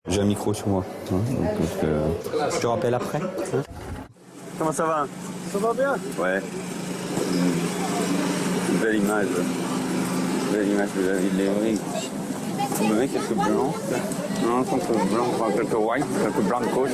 J'ai un micro sur moi, hein, je te rappelle après. Hein. Comment ça va? Ça va bien? Ouais. Une belle image. Belle image de la ville d'Evry. Vous me quelques blancs. Non, quelques blancs, quelques white, quelques blancos.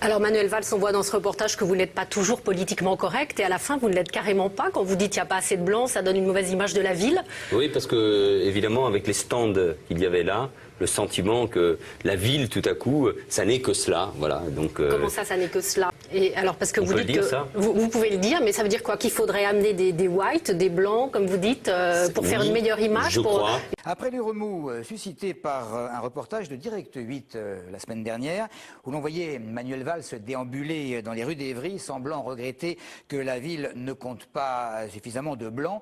Alors Manuel Valls, on voit dans ce reportage que vous n'êtes pas toujours politiquement correct et à la fin vous ne l'êtes carrément pas. Quand vous dites qu'il n'y a pas assez de blancs, ça donne une mauvaise image de la ville. Oui, parce que évidemment avec les stands qu'il y avait là, le sentiment que la ville tout à coup, ça n'est que cela. Voilà, donc, comment ça n'est que cela? Et alors parce que vous dites que ça vous pouvez le dire, mais ça veut dire quoi? Qu'il faudrait amener des whites, des blancs, comme vous dites, pour faire une meilleure image. Je crois. Après les remous suscités par un reportage de Direct 8 la semaine dernière, où l'on voyait Manuel Valls déambuler dans les rues d'Evry, semblant regretter que la ville ne compte pas suffisamment de blancs,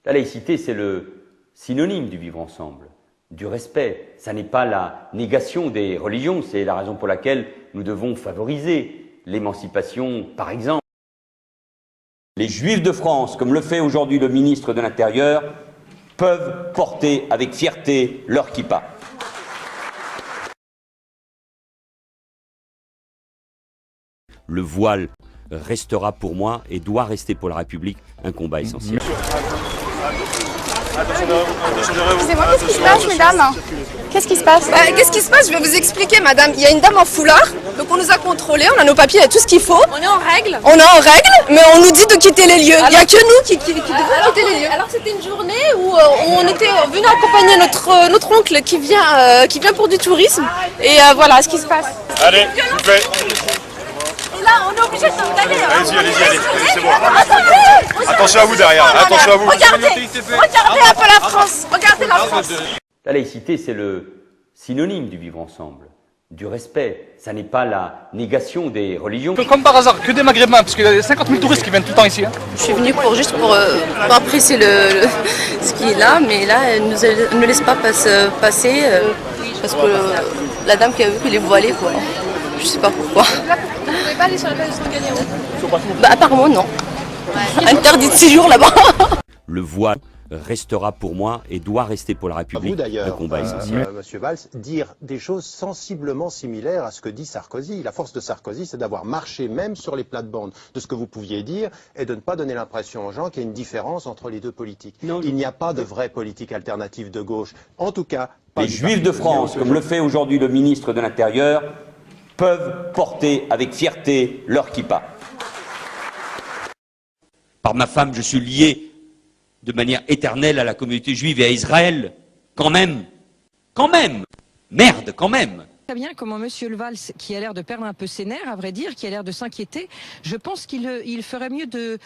La laïcité, c'est le synonyme du vivre ensemble, du respect. Ça n'est pas la négation des religions, c'est la raison pour laquelle nous devons favoriser l'émancipation, par exemple. Les Juifs de France, comme le fait aujourd'hui le ministre de l'Intérieur, peuvent porter avec fierté leur kippa. Le voile restera pour moi et doit rester pour la République un combat essentiel. Excusez-moi, qu'est-ce qui se passe, mesdames? Qu'est-ce qui se passe? Qu'est-ce qui se passe? Je vais vous expliquer, madame. Il y a une dame en foulard, donc on nous a contrôlés, on a nos papiers, il y a tout ce qu'il faut. On est en règle? On est en règle, mais on nous dit de quitter les lieux. Il n'y a que nous qui devons quitter les lieux. Alors c'était une journée où on était venu accompagner notre oncle qui vient pour du tourisme. Et voilà ce qui se passe. Allez, s'il vous plaît. Et là, on est obligé d'aller. Allez, c'est bon. Attention à vous derrière, attention à vous. Regardez un peu la France. Regardez la France. La laïcité, c'est le synonyme du vivre ensemble, du respect. Ça n'est pas la négation des religions. Comme par hasard, que des Maghrébins, parce qu'il y a 50 000 touristes qui viennent tout le temps ici. Hein. Je suis venue juste pour apprécier ce qui est là, mais là, elle ne nous laisse pas passer parce que la dame qui a vu qu'il est voilée, quoi. Je sais pas pourquoi. Vous ne pouvez pas aller sur la plage de Sangalero? Bah apparemment non. Interdit de séjour là-bas. Le voile restera pour moi et doit rester pour la République un combat essentiel. Monsieur Valls, dire des choses sensiblement similaires à ce que dit Sarkozy. La force de Sarkozy, c'est d'avoir marché même sur les plates-bandes de ce que vous pouviez dire et de ne pas donner l'impression aux gens qu'il y a une différence entre les deux politiques. Non, il n'y a pas de vraie politique alternative de gauche. En tout cas, pas les Juifs de France, comme le fait aujourd'hui le ministre de l'Intérieur, peuvent porter avec fierté leur kippa. Par ma femme, je suis lié de manière éternelle à la communauté juive et à Israël. Quand même, merde, quand même. Très bien comment Monsieur Valls, qui a l'air de perdre un peu ses nerfs, à vrai dire, qui a l'air de s'inquiéter, je pense qu'il ferait mieux de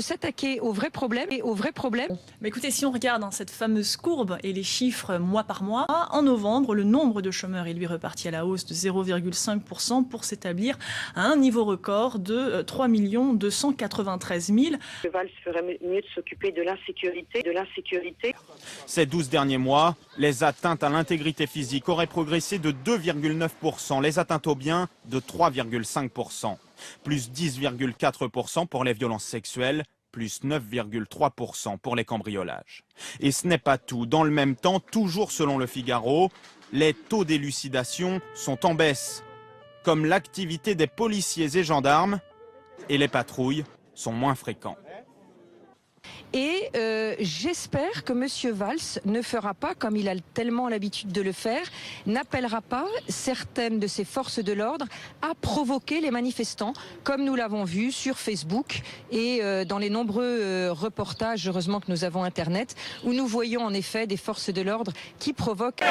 s'attaquer aux vrais problèmes et aux vrais problèmes. Mais écoutez, si on regarde cette fameuse courbe et les chiffres mois par mois, en novembre, le nombre de chômeurs est lui reparti à la hausse de 0,5% pour s'établir à un niveau record de 3 293 000. Le Valls ferait mieux de s'occuper de l'insécurité. Ces 12 derniers mois, les atteintes à l'intégrité physique auraient progressé de 2,9%, les atteintes aux biens de 3,5%, plus 10,4% pour les violences sexuelles, plus 9,3% pour les cambriolages. Et ce n'est pas tout. Dans le même temps, toujours selon le Figaro, les taux d'élucidation sont en baisse, comme l'activité des policiers et gendarmes, et les patrouilles sont moins fréquentes. Et j'espère que Monsieur Valls ne fera pas, comme il a tellement l'habitude de le faire, n'appellera pas certaines de ses forces de l'ordre à provoquer les manifestants, comme nous l'avons vu sur Facebook et dans les nombreux reportages, heureusement que nous avons Internet, où nous voyons en effet des forces de l'ordre qui provoquent...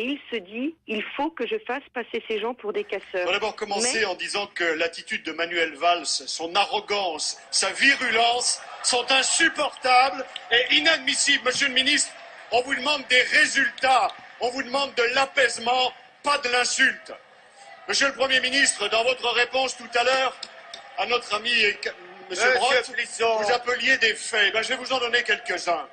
Il se dit, il faut faut que je fasse passer ces gens pour des casseurs. Je vais d'abord commencer en disant que l'attitude de Manuel Valls, son arrogance, sa virulence sont insupportables et inadmissibles. Monsieur le ministre, on vous demande des résultats, on vous demande de l'apaisement, pas de l'insulte. Monsieur le Premier ministre, dans votre réponse tout à l'heure à notre ami Monsieur Brottes, vous appeliez des faits. Je vais vous en donner quelques-uns.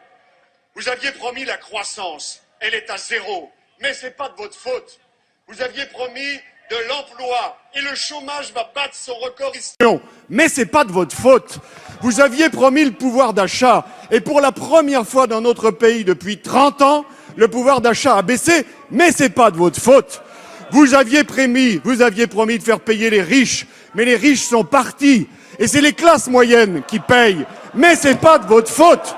Vous aviez promis la croissance, elle est à 0, mais ce n'est pas de votre faute. Vous aviez promis de l'emploi et le chômage va battre son record historique. Mais ce n'est pas de votre faute. Vous aviez promis le pouvoir d'achat et pour la première fois dans notre pays depuis 30 ans, le pouvoir d'achat a baissé, mais ce n'est pas de votre faute. Vous aviez promis de faire payer les riches, mais les riches sont partis et c'est les classes moyennes qui payent, mais ce n'est pas de votre faute.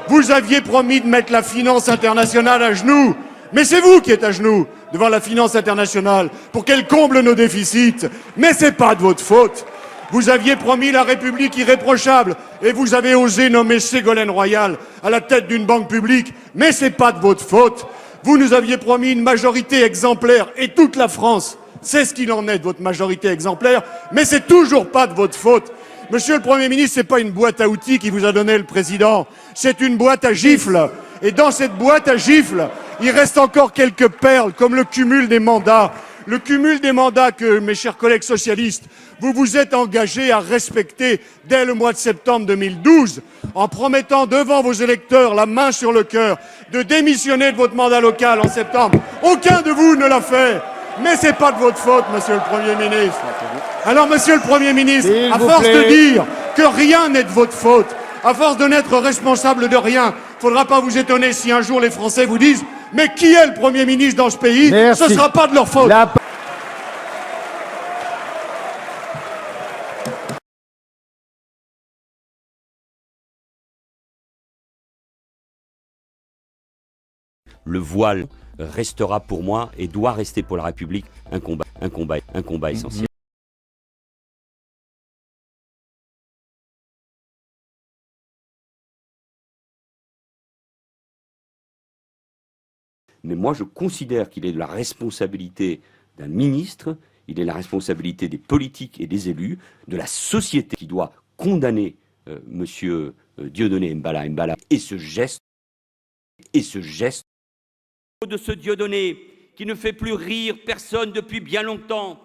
Vous aviez promis de mettre la finance internationale à genoux, mais c'est vous qui êtes à genoux devant la finance internationale pour qu'elle comble nos déficits, mais c'est pas de votre faute. Vous aviez promis la République irréprochable et vous avez osé nommer Ségolène Royal à la tête d'une banque publique, mais c'est pas de votre faute. Vous nous aviez promis une majorité exemplaire et toute la France sait ce qu'il en est de votre majorité exemplaire, mais c'est toujours pas de votre faute. Monsieur le Premier ministre, c'est pas une boîte à outils qui vous a donné le président, c'est une boîte à gifles. Et dans cette boîte à gifles, il reste encore quelques perles, comme le cumul des mandats. Le cumul des mandats que, mes chers collègues socialistes, vous vous êtes engagés à respecter dès le mois de septembre 2012, en promettant devant vos électeurs, la main sur le cœur, de démissionner de votre mandat local en septembre. Aucun de vous ne l'a fait. Mais c'est pas de votre faute, monsieur le Premier ministre. Alors, monsieur le Premier ministre, à force de dire que rien n'est de votre faute, à force de n'être responsable de rien, faudra pas vous étonner si un jour les Français vous disent « Mais qui est le Premier ministre dans ce pays ?» Ce ne sera pas de leur faute. Le voile restera pour moi et doit rester pour la République un combat essentiel. Mais moi, je considère qu'il est de la responsabilité d'un ministre, il est la responsabilité des politiques et des élus, de la société qui doit condamner monsieur Dieudonné Mbala et ce geste de ce Dieudonné qui ne fait plus rire personne depuis bien longtemps.